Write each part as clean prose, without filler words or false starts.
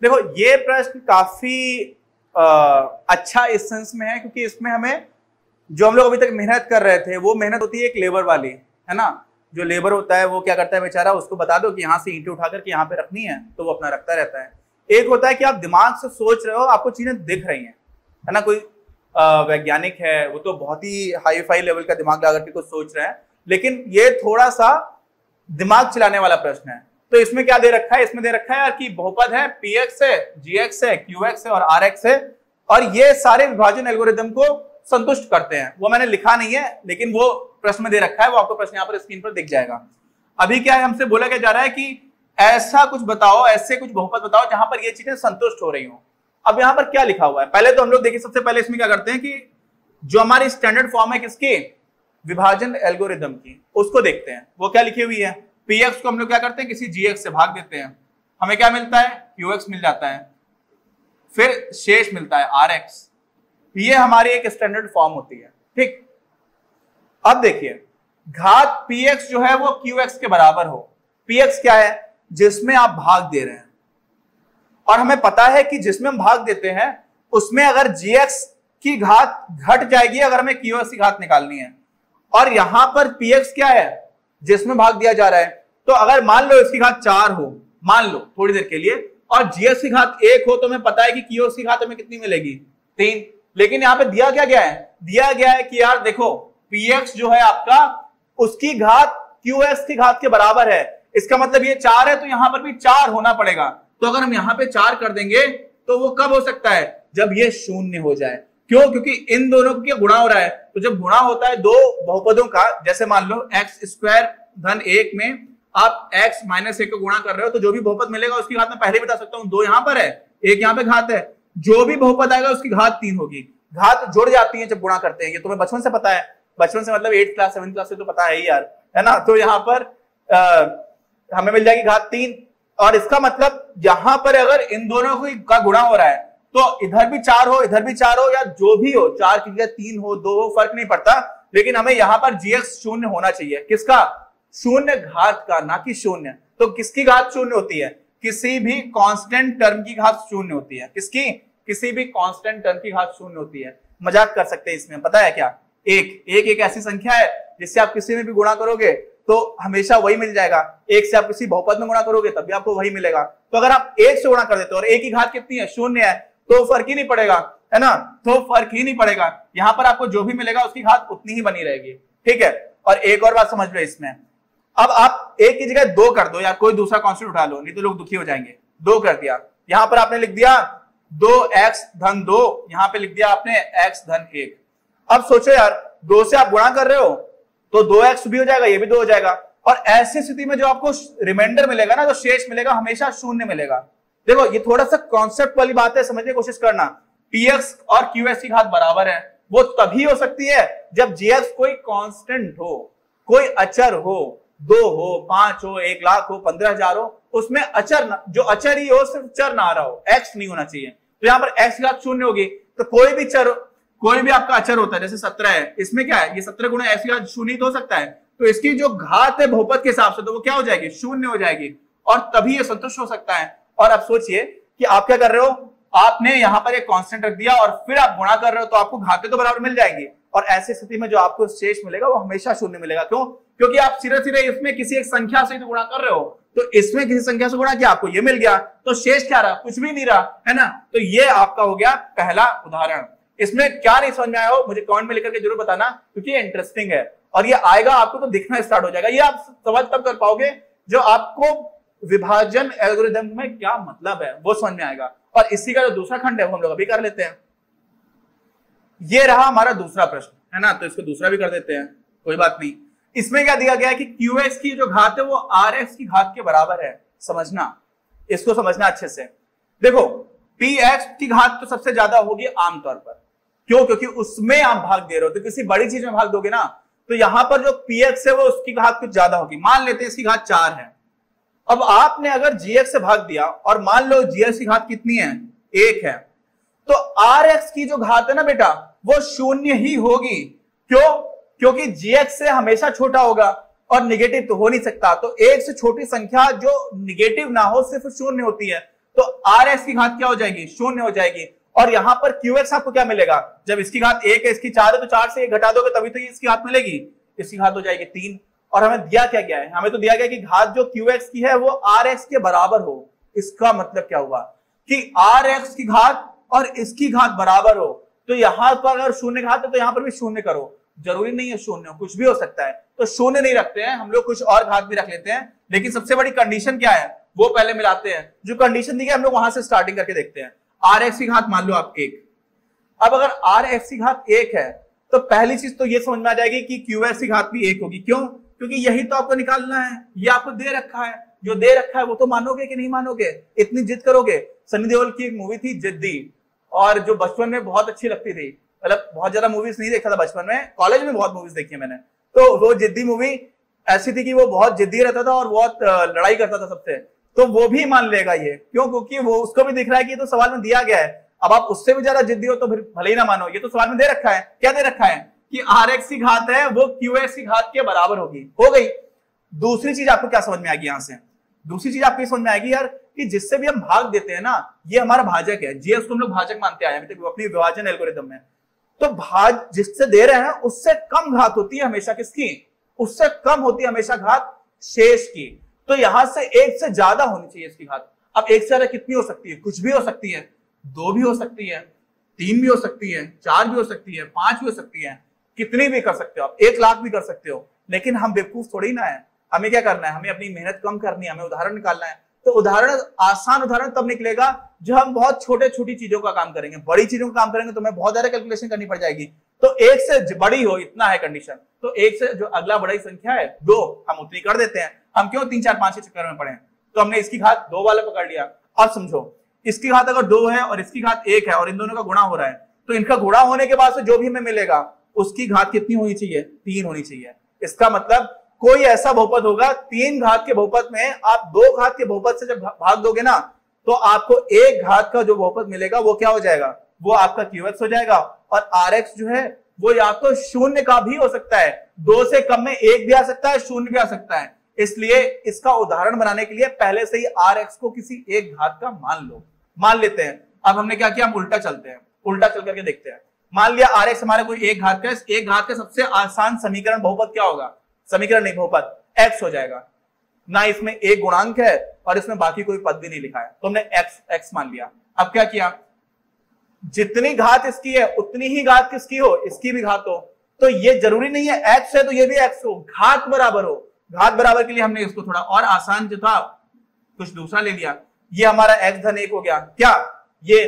देखो ये प्रश्न काफी अच्छा इस सेंस में है क्योंकि इसमें हमें जो हम लोग अभी तक मेहनत कर रहे थे वो मेहनत होती है एक लेबर वाली, है ना। जो लेबर होता है वो क्या करता है बेचारा, उसको बता दो कि यहाँ से ईंटें उठा करके यहाँ पे रखनी है तो वो अपना रखता रहता है। एक होता है कि आप दिमाग से सोच रहे हो, आपको चीजें दिख रही हैं, है ना। कोई वैज्ञानिक है वो तो बहुत ही हाई फाई लेवल का दिमाग लगा करके कुछ सोच रहे हैं, लेकिन ये थोड़ा सा दिमाग चलाने वाला प्रश्न है। तो इसमें क्या दे रखा है, इसमें दे रखा है यार कि बहुपद है, px है, gx है, qx है और rx है, और ये सारे विभाजन एल्गोरिदम को संतुष्ट करते हैं। वो मैंने लिखा नहीं है लेकिन वो प्रश्न में दे रखा है, वो आपको प्रश्न यहाँ पर स्क्रीन पर दिख जाएगा। अभी क्या है, हमसे बोला क्या जा रहा है कि ऐसा कुछ बताओ, ऐसे कुछ बहुपद बताओ जहां पर ये चीजें संतुष्ट हो रही हो। अब यहाँ पर क्या लिखा हुआ है, पहले तो हम लोग देखिए, सबसे पहले इसमें क्या करते हैं कि जो हमारी स्टैंडर्ड फॉर्म है किसकी, विभाजन एल्गोरिदम की, उसको देखते हैं। वो क्या लिखी हुई है, px को हम लोग क्या करते हैं किसी gx से भाग देते हैं, हमें क्या मिलता है, qx मिल जाता है, फिर शेष मिलता है rx। ये हमारी एक स्टैंडर्ड फॉर्म होती है, ठीक। अब देखिए घात px जो है वो qx के बराबर हो। px क्या है, जिसमें आप भाग दे रहे हैं, और हमें पता है कि जिसमें हम भाग देते हैं उसमें अगर gx की घात घट जाएगी अगर हमें qx की घात निकालनी है, और यहां पर px क्या है, जिसमें भाग दिया जा रहा है। तो अगर मान लो इसकी घात 4 हो, मान लो थोड़ी देर के लिए, और gx की घात 1 हो, तो हमें पता है कि qx की घात हमें कितनी मिलेगी, 3। लेकिन यहाँ पे दिया क्या गया है, दिया गया है कि यार देखो px जो है आपका, उसकी घात qx की घात के बराबर है। इसका मतलब ये 4 है तो यहां पर भी 4 होना पड़ेगा। तो अगर हम यहां पे 4 कर देंगे तो वो कब हो सकता है, जब ये 0 हो जाए। क्यों, क्योंकि इन दोनों को क्या गुणा हो रहा है। तो जब गुणा होता है दो बहुपदों का, जैसे मान लो x स्क्वायर धन 1 में आप x माइनस 1 को गुणा कर रहे हो, तो जो भी बहुपद मिलेगा उसकी घात मैं पहले ही बता सकता हूं, 2 यहां पर है, 1 यहां पे घात है, जो भी बहुपद आएगा उसकी घात 3 होगी। घात जुड़ जाती है जब गुणा करते हैं, ये तुम्हें बचपन से पता है, बचपन से मतलब 8th क्लास 7th क्लास से तो पता है ही यार, है ना। तो यहाँ पर हमें मिल जाएगी घात 3, और इसका मतलब यहां पर अगर इन दोनों का गुणा हो रहा है तो इधर भी 4 हो, इधर भी 4 हो, या जो भी हो, 4 की जगह 3 हो, 2 हो, फर्क नहीं पड़ता, लेकिन हमें यहां पर gx 0 होना चाहिए। किसका, 0 घात का, ना कि 0। तो किसकी घात 0 होती है, किसी भी कांस्टेंट टर्म की घात 0 होती है। किसकी, किसी भी कांस्टेंट टर्म की घात 0 होती है। मजाक कर सकते हैं इसमें, पता है क्या, एक ऐसी संख्या है जिससे आप किसी में भी गुणा करोगे तो हमेशा वही मिल जाएगा। 1 से आप किसी बहुपद में गुणा करोगे तब भी आपको वही मिलेगा। तो अगर आप 1 से गुणा कर देते हो और 1 की घात कितनी है, 0 है, तो फर्क ही नहीं पड़ेगा, है ना। तो फर्क ही नहीं पड़ेगा, यहां पर आपको जो भी मिलेगा उसकी घात उतनी ही बनी रहेगी, ठीक है। और एक और बात समझ लो इसमें, अब आप 1 की जगह 2 कर दो, या कोई दूसरा कांस्टेंट उठा लो, नहीं तो लोग दुखी हो जाएंगे। 2 कर दिया, यहां पर आपने लिख दिया 2x धन 2, यहां पे लिख दिया आपने x धन 1। अब सोचो यार, 2 से आप गुणा कर रहे हो तो 2x भी हो जाएगा, ये भी 2 हो जाएगा, और ऐसी स्थिति में जो आपको रिमाइंडर मिलेगा ना, जो शेष मिलेगा, हमेशा 0 मिलेगा। देखो ये थोड़ा सा कॉन्सेप्ट वाली बात है, समझने की कोशिश करना। px और qx की घात बराबर है, वो तभी हो सकती है जब gx कोई कांस्टेंट हो, कोई अचर हो, 2 हो, 5 हो, 1 लाख हो, 15,000 हो, उसमें अचर जो अचर ही हो, सिर्फ चर ना आ रहा हो, x नहीं होना चाहिए। तो यहाँ पर x की घात 0 होगी, तो कोई भी चर, कोई भी आपका अचर होता है, जैसे 17 है, इसमें क्या है, ये 17 गुणा x की घात 0 तो हो सकता है, तो इसकी जो घात है बहुपद के हिसाब से, तो वो क्या हो जाएगी, 0 हो जाएगी, और तभी ये संतुष्ट हो सकता है। और अब सोचिए कि आप क्या कर रहे हो, आपने यहां पर एक कांस्टेंट रख दिया और फिर आप गुणा कर रहे हो, तो आपको घातें तो बराबर मिल जाएंगी, और ऐसी स्थिति में जो आपको शेष मिलेगा वो हमेशा 0 मिलेगा। क्यों, क्योंकि आप सीधे इसमें किसी एक संख्या से तो गुणा कर रहे हो, तो इसमें किसी संख्या से गुणा किया, आपको ये मिल गया, तो शेष क्या रहा, कुछ भी नहीं रहा, है ना। तो ये आपका हो गया पहला उदाहरण। इसमें क्या नहीं समझ में आया हो मुझे कमेंट में लिख करके जरूर बताना, क्योंकि ये इंटरेस्टिंग है, और ये आएगा आपको तो दिखना स्टार्ट हो जाएगा। ये आप समझ तब कर पाओगे जो आपको विभाजन एल्गोरिदम में क्या मतलब है वो समझ में आएगा। और इसी का जो दूसरा खंड है वो हम लोग अभी कर लेते हैं। ये रहा हमारा दूसरा प्रश्न, है ना, तो इसको दूसरा भी कर देते हैं, कोई बात नहीं। इसमें क्या दिया गया है कि qx की जो घात है वो rx की घात के बराबर है। समझना, इसको समझना अच्छे से। देखो px की घात तो सबसे ज्यादा होगी आमतौर पर, क्यों, क्योंकि उसमें आप भाग दे रहे हो, तो किसी बड़ी चीज में भाग दोगे ना, तो यहां पर जो px है वो उसकी घात कुछ ज्यादा होगी। मान लेते हैं इसकी घात 4 है। अब आपने अगर gx से भाग दिया और मान लो gx की घात कितनी है, 1 है, तो rx की जो घात है ना बेटा वो 0 ही होगी। क्यों, क्योंकि gx से हमेशा छोटा होगा और निगेटिव तो हो नहीं सकता, तो 1 से छोटी संख्या जो निगेटिव ना हो सिर्फ 0 होती है। तो आर एक्स की घात क्या हो जाएगी, शून्य हो जाएगी। और यहां पर क्यू एक्स आपको क्या मिलेगा, जब इसकी घात 1 है, इसकी 4 है, तो 4 से 1 घटा दोगे तभी तो इसकी घात मिलेगी, इसकी घात हो जाएगी 3। और हमें दिया क्या गया है, हमें तो दिया गया कि घात जो क्यू एक्स की है वो आर एक्स के बराबर हो। इसका मतलब क्या हुआ कि आर एक्स की घात और इसकी घात बराबर हो। तो यहां पर अगर शून्य घात है तो यहां पर भी शून्य करो, जरूरी नहीं है शून्य, कुछ भी हो सकता है। तो शून्य नहीं रखते हैं हम लोग, कुछ और घात भी रख लेते हैं, लेकिन सबसे बड़ी कंडीशन क्या है वो पहले मिलाते हैं। जो कंडीशन दी गई हम लोग वहां से स्टार्टिंग करके देखते हैं। आर एक्स की घात मान लो आप 1। अब अगर आर एक्स की घात 1 है तो पहली चीज तो ये समझ में आ जाएगी कि क्यू एक्स की घात भी 1 होगी। क्यों? क्योंकि यही तो आपको निकालना है, ये आपको दे रखा है, जो दे रखा है वो तो मानोगे कि नहीं मानोगे, इतनी जिद करोगे। सनी देओल की एक मूवी थी जिद्दी, और जो बचपन में बहुत अच्छी लगती थी, मतलब बहुत ज्यादा मूवीज नहीं देखा था बचपन में, कॉलेज में बहुत मूवीज देखी है मैंने। तो वो जिद्दी मूवी ऐसी थी कि वो बहुत जिद्दी रहता था और बहुत लड़ाई करता था सबसे, तो वो भी मान लेगा ये। क्यों? क्योंकि वो उसको भी दिख रहा है कि ये तो सवाल में दिया गया है। अब आप उससे भी ज्यादा जिद्दी हो तो फिर भले ही ना मानो, ये तो सवाल में दे रखा है। क्या दे रखा है कि आर एक्स की घात है वो क्यू एक्स की घात के बराबर होगी, हो गई। दूसरी चीज आपको क्या समझ में आएगी यहां से, दूसरी चीज आपको समझ में आएगी यार कि जिससे भी हम भाग देते हैं ना, ये हमारा भाजक है, जीएस को हम लोग भाजक मानते आए हैं अपनी विभाजन एल्गोरिथम में। तो भाग जिससे दे रहे हैं उससे कम घात होती है हमेशा किसकी, उससे कम होती है हमेशा घात शेष की। तो यहां से 1 से ज्यादा होनी चाहिए इसकी घात। अब 1 से ज्यादा कितनी हो सकती है? कुछ भी हो सकती है, 2 भी हो सकती है, 3 भी हो सकती है, 4 भी हो सकती है, 5 भी हो सकती है, कितनी भी कर सकते हो आप, 1 लाख भी कर सकते हो। लेकिन हम बेवकूफ थोड़ी ना है, हमें क्या करना है, हमें अपनी मेहनत कम करनी है, हमें उदाहरण निकालना है। तो उदाहरण, आसान उदाहरण तब निकलेगा जब हम बहुत छोटे छोटी चीजों का काम करेंगे। बड़ी चीजों का काम करेंगे तो हमें बहुत ज्यादा कैलकुलेशन करनी पड़ जाएगी। तो 1 से बड़ी हो, इतना है कंडीशन। तो 1 से जो अगला बड़ी संख्या है 2, हम उतनी कर देते हैं। हम क्यों 3, 4, 5 के चक्कर में पड़े? तो हमने इसकी घात 2 वाला पकड़ लिया। अब समझो, इसकी घात अगर 2 है और इसकी घात 1 है और इन दोनों का गुणा हो रहा है, तो इनका गुणा होने के बाद से जो भी हमें मिलेगा उसकी घात कितनी होनी चाहिए? 3 होनी चाहिए। इसका मतलब कोई ऐसा बहुपद होगा, 3 घात के बहुपद में आप 2 घात के बहुपद से जब भाग दोगे ना, तो आपको 1 घात का जो बहुपद मिलेगा वो क्या हो जाएगा? वो आपका क्यू एक्स हो जाएगा। और आर एक्स जो है वो या तो शून्य का भी हो सकता है, 2 से कम में 1 भी आ सकता है, 0 भी आ सकता है। इसलिए इसका उदाहरण बनाने के लिए पहले से ही आर एक्स को किसी 1 घात का मान लेते हैं। अब हमने क्या किया, हम उल्टा चलते हैं, उल्टा चल करके देखते हैं। मान लिया आर एक्स हमारा कोई 1 घात का, 1 घात का सबसे आसान समीकरण बहुपद क्या होगा? समीकरण नहीं, बहुपद एक्स हो जाएगा ना। इसमें एक गुणांक है और इसमें बाकी कोई पद भी नहीं लिखा है, तो हमने एक्स मान लिया। अब क्या किया, जितनी घात इसकी है उतनी ही घात किसकी हो? इसकी भी घात हो। तो ये जरूरी नहीं है एक्स है तो ये भी एक्स हो, घात बराबर हो। घात बराबर के लिए हमने इसको थोड़ा और आसान जो था कुछ दूसरा ले लिया। ये हमारा x धन 1 हो गया। क्या ये?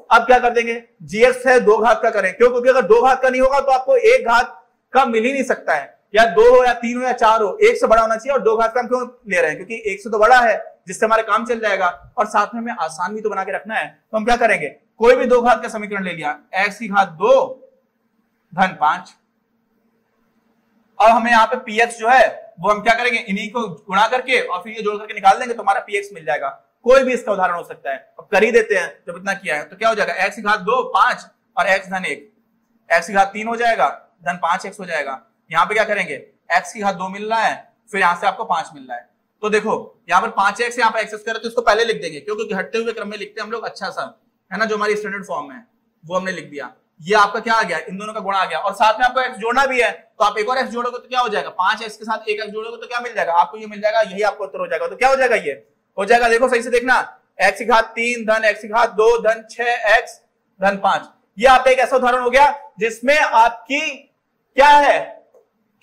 अब क्या कर देंगे, जीएक्स है 2 घात का करें। क्यों? क्योंकि अगर 2 घात का नहीं होगा तो आपको 1 घात का मिल ही नहीं सकता है, या 2 हो या 3 हो या 4 हो, 1 से बड़ा होना चाहिए। और 2 घात का हम क्यों ले रहे हैं? क्योंकि 1 से तो बड़ा है, जिससे हमारा काम चल जाएगा और साथ में हमें आसान भी तो बना के रखना है। तो हम क्या करेंगे, कोई भी 2 घात का समीकरण ले लिया, x की घात 2 धन 5। अब हमें यहाँ पे px जो है वो हम क्या करेंगे, इन्हीं को गुणा करके और फिर ये जोड़ करके निकाल देंगे तो हमारा px मिल जाएगा। कोई भी इसका उदाहरण हो सकता है। अब कर ही देते हैं, जब इतना किया है तो क्या हो जाएगा, x की घात 2 5 और x धन 1, x की घात 3 हो जाएगा धन 5x हो जाएगा। यहाँ पे क्या करेंगे, x की घात 2 मिल रहा है, फिर यहाँ से आपको 5 मिल रहा है। तो देखो यहाँ पर 5x, यहाँ पर x2 तो इसको पहले लिख देंगे क्योंकि घटते हुए क्रम में लिखते हैं हम लोग, अच्छा सा है ना, जो हमारी स्टैंडर्ड फॉर्म है वो हमने लिख दिया। ये आपका क्या आ गया, इन दोनों का गुणा आ गया। और साथ में आपको x जोड़ना भी है, तो आप एक और x जोड़ोगे तो क्या हो जाएगा, 5x के साथ एक x जोड़ोगे तो क्या मिल जाएगा आपको, ये मिल जाएगा, यही आपको उत्तर हो जाएगा। तो क्या हो जाएगा, ये हो जाएगा, देखो सही से देखना, x की घात 3 धन x की घात 2 धन 6x धन 5। ये आपका एक ऐसा उदाहरण हो गया जिसमें आपकी क्या है,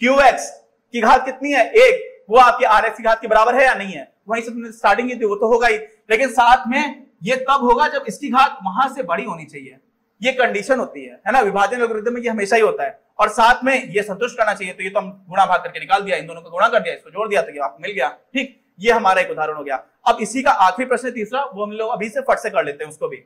qx की घात कितनी है 1, वो आपकी rx की घात के बराबर है या नहीं है। वहीं से स्टार्टिंग की थी वो तो होगा ही, लेकिन साथ में ये तब होगा जब इसकी घात वहां से बड़ी होनी चाहिए। ये कंडीशन होती है ना, विभाजन एल्गोरिथम में ये हमेशा ही होता है। और साथ में ये संतुष्ट करना चाहिए, तो ये तो हम गुणा भाग करके निकाल दिया, इन दोनों को गुणा कर दिया, इसको जोड़ दिया तो ये आपको मिल गया। ठीक, ये हमारा एक उदाहरण हो गया। अब इसी का आखिरी प्रश्न तीसरा, वो हम लोग अभी से फट से कर लेते हैं उसको भी।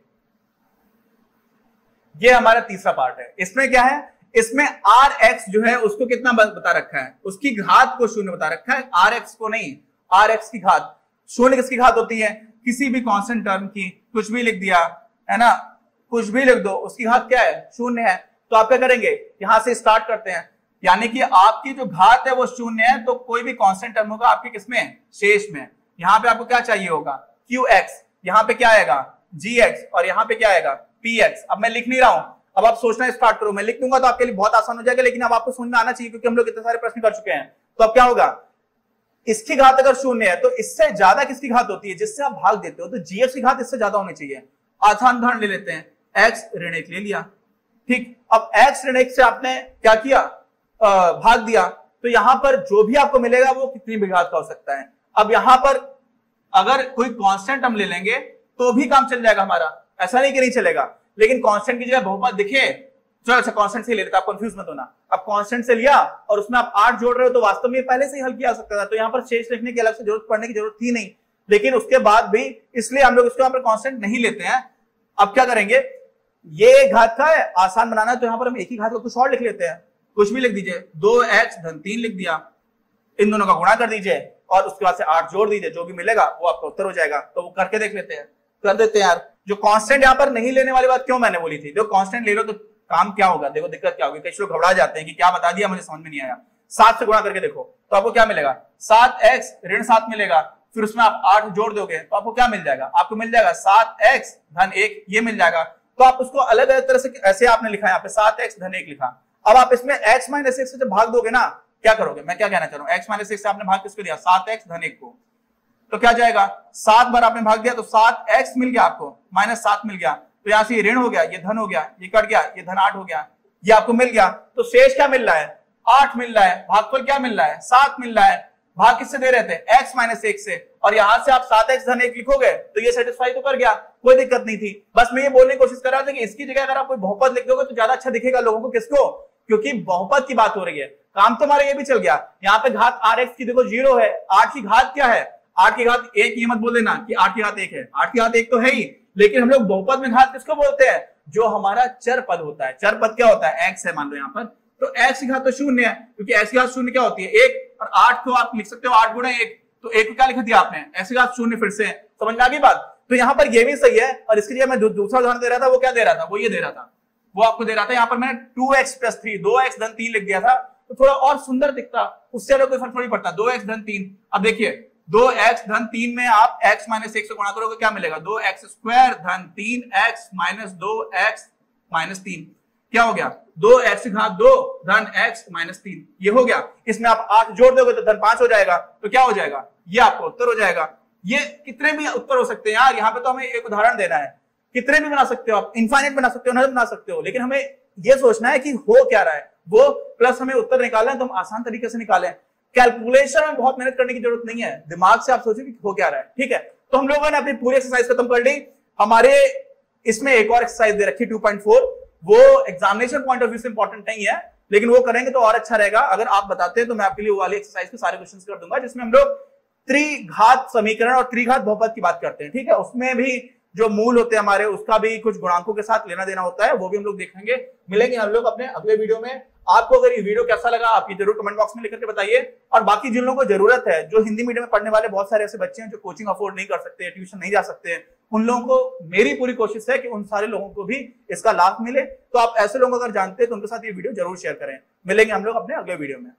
ये हमारा तीसरा पार्ट है। इसमें क्या है, इसमें आर एक्स जो है उसको कितना बता रखा है, उसकी घात को 0 बता रखा है, आर एक्स को नहीं। आर एक्स की घात 0 किसकी घात होती है, किसी भी कांस्टेंट टर्म की, कुछ भी लिख दिया है ना, कुछ भी लिख दो, उसकी घात क्या है 0 है। तो आप क्या करेंगे, यहां से स्टार्ट करते हैं, यानी कि आपकी जो घात है वो 0 है, तो कोई भी कांस्टेंट टर्म होगा आपके किसमें, शेष में। यहां पे आपको क्या चाहिए होगा, क्यू एक्स, यहाँ पे क्या आएगा gx और यहाँ पे क्या आएगा px। अब मैं लिख नहीं रहा हूं, अब आप सोचना स्टार्ट करो, मैं लिख दूंगा तो आपके लिए बहुत आसान हो जाएगा, लेकिन अब आपको समझ में आना चाहिए क्योंकि हम लोग इतने सारे प्रश्न कर चुके हैं। तो अब क्या होगा, इसकी घात अगर शून्य है तो इससे ज्यादा किसकी घात होती है जिससे आप भाग देते हो, तो gx की घात इससे ज्यादा होनी चाहिए। आसान उदाहरण ले लेते हैं, x ऋण 1 ले लिया, ठीक। अब x ऋण 1 से आपने क्या किया, भाग दिया, तो यहां पर जो भी आपको मिलेगा वो कितनी भी घात का हो सकता है। अब यहां पर अगर कोई कांस्टेंट हम ले लेंगे तो भी काम चल जाएगा हमारा, ऐसा नहीं कि नहीं चलेगा, लेकिन कांस्टेंट की जगह बहुपद दिखे, चलो अच्छा कांस्टेंट से ले लेते, आप कंफ्यूज मत होना। अब कांस्टेंट से लिया और उसमें आप 8 जोड़ रहे हो तो वास्तव में पहले से ही हल किया जा सकता था, तो यहाँ पर शेष लिखने की अलग से जरूरत पड़ने की जरूरत थी नहीं, लेकिन उसके बाद भी इसलिए हम लोग इसको यहाँ पर कांस्टेंट नहीं लेते हैं। अब क्या करेंगे, ये घात का है, आसान बनाना है तो यहाँ पर हम एक ही घात को कुछ और लिख लेते हैं, कुछ भी लिख दीजिए, 2x धन 3 लिख दिया, इन दोनों का गुणा कर दीजिए और उसके बाद से 8 जोड़ दीजिए, जो भी मिलेगा वो आपका उत्तर हो जाएगा। तो वो करके देख लेते हैं, कर देते हैं यार। जो कांस्टेंट यहाँ पर नहीं लेने वाली बात क्यों मैंने बोली थी, देखो कांस्टेंट ले लो तो काम क्या होगा, देखो दिक्कत क्या होगी, कई लोग घबरा जाते हैं कि क्या बता दिया मुझे समझ में नहीं आया। 7 से गुणा करके देखो तो आपको क्या मिलेगा, 7x ऋण 7 मिलेगा, फिर उसमें आप 8 जोड़ दोगे तो आपको क्या मिल जाएगा, आपको मिल जाएगा 7x धन 1, ये मिल जाएगा। तो आप उसको अलग अलग तरह से, ऐसे आपने लिखा है यहाँ पे 7x धन 1 लिखा। अब आप इसमें x माइनस 1 से जब भाग दोगे ना, क्या करोगे, मैं क्या कहना चाह रहा हूं, x माइनस 1 से आपने भाग किसको दिया, 7x धन 1 को, तो क्या जाएगा, 7 बार आपने भाग दिया तो 7x मिल गया आपको, माइनस 7 मिल गया, तो यहां से ये ऋण हो गया, ये धन हो गया, ये कट गया, ये धन 8 हो गया, ये आपको मिल गया। तो शेष क्या मिल रहा है, 8 मिल रहा है, भागफल क्या मिल रहा है, 7 मिल रहा है, भाग किससे दे रहे थे, x माइनस 1 से, और यहां से आप 7x धन 1 लिखोगे तो ये सेटिस्फाई तो कर गया, कोई दिक्कत नहीं थी। बस मैं ये बोलने की कोशिश कर रहा था कि इसकी जगह अगर आप कोई बहुपद लिख दोगे तो ज्यादा अच्छा दिखेगा लोगों को, किसको, क्योंकि बहुपद की बात हो रही है। काम तो हमारा ये भी चल गया, यहाँ पे घात rx की देखो 0 है, 8 की घात क्या है, 8 की घात 1, ये मत बोल देना कि 8 की घात 1 है, 8 की घात 1 तो है ही, लेकिन हम लोग बहुपद में घात किसको बोलते हैं, जो हमारा चर पद होता है। चर पद क्या होता है, x है मान लो यहाँ पर, तो x की घात तो 0 है, क्योंकि x की घात 0 क्या होती है 1, और 8 को आप लिख सकते हो 8 गुणा 1, तो 1 को क्या लिख दिया आपने, x की घात 0 फिर से, समझ में आ गई बात। तो यहाँ पर ये भी सही है, और इसके लिए मैं दूसरा उदाहरण दे रहा था, वो क्या दे रहा था, वो ये दे रहा था, वो आपको दे रहा था, यहाँ पर मैंने 2x प्लस 3, 2x धन 3 लिख दिया था, तो थोड़ा और सुंदर दिखता, उससे कोई फर्क थोड़ी पड़ता, 2x धन 3। अब देखिए 2x धन 3 में आप x माइनस 1 से गुणा करोगे, क्या मिलेगा, 2x स्क्वायर धन 3x माइनस 2x माइनस 3, क्या हो गया, 2x की घात 2 धन x माइनस 3, ये हो गया। इसमें आप 8 जोड़ दोगे तो धन 5 हो जाएगा, तो क्या हो जाएगा, ये आपका उत्तर हो जाएगा। ये कितने भी उत्तर हो सकते हैं यार, यहाँ पे तो हमें एक उदाहरण देना है, कितने भी बना सकते हो आप, इनफाइनाइट बना सकते हो, नहीं बना सकते हो, लेकिन हमें ये सोचना है कि हो क्या रहा है वो, प्लस हमें उत्तर निकालना है तो हम आसान तरीके से निकालें। कैलकुलेशन में बहुत मेहनत करने की जरूरत नहीं है, दिमाग से आप सोचिए कि हो क्या रहा है, ठीक है। तो हम लोगों ने अपनी पूरी एक्सरसाइज खत्म कर ली। हमारे इसमें एक और एक्सरसाइज दे रखी 2.4, वो एग्जामिनेशन पॉइंट ऑफ व्यू से इंपॉर्टेंट नहीं है, लेकिन वो करेंगे तो और अच्छा रहेगा। अगर आप बताते हैं तो मैं आपके लिए वो वाली एक्सरसाइज के सारे क्वेश्चंस कर दूंगा, जिसमें हम लोग त्रिघात समीकरण और त्रिघात बहुपद की बात करते हैं, ठीक है। उसमें भी जो मूल होते हैं हमारे, उसका भी कुछ गुणांकों के साथ लेना देना होता है, वो भी हम लोग देखेंगे। मिलेंगे हम लोग अपने अगले वीडियो में। आपको अगर ये वीडियो कैसा लगा आप ये जरूर कमेंट बॉक्स में लिख करके बताइए। और बाकी जिन लोगों को जरूरत है, जो हिंदी मीडियम में पढ़ने वाले बहुत सारे ऐसे बच्चे हैं जो कोचिंग अफोर्ड नहीं कर सकते, ट्यूशन नहीं जा सकते, उन लोगों को मेरी पूरी कोशिश है कि उन सारे लोगों को भी इसका लाभ मिले। तो आप ऐसे लोग अगर जानते हैं तो उनके साथ ये वीडियो जरूर शेयर करें। मिलेंगे हम लोग अपने अगले वीडियो में।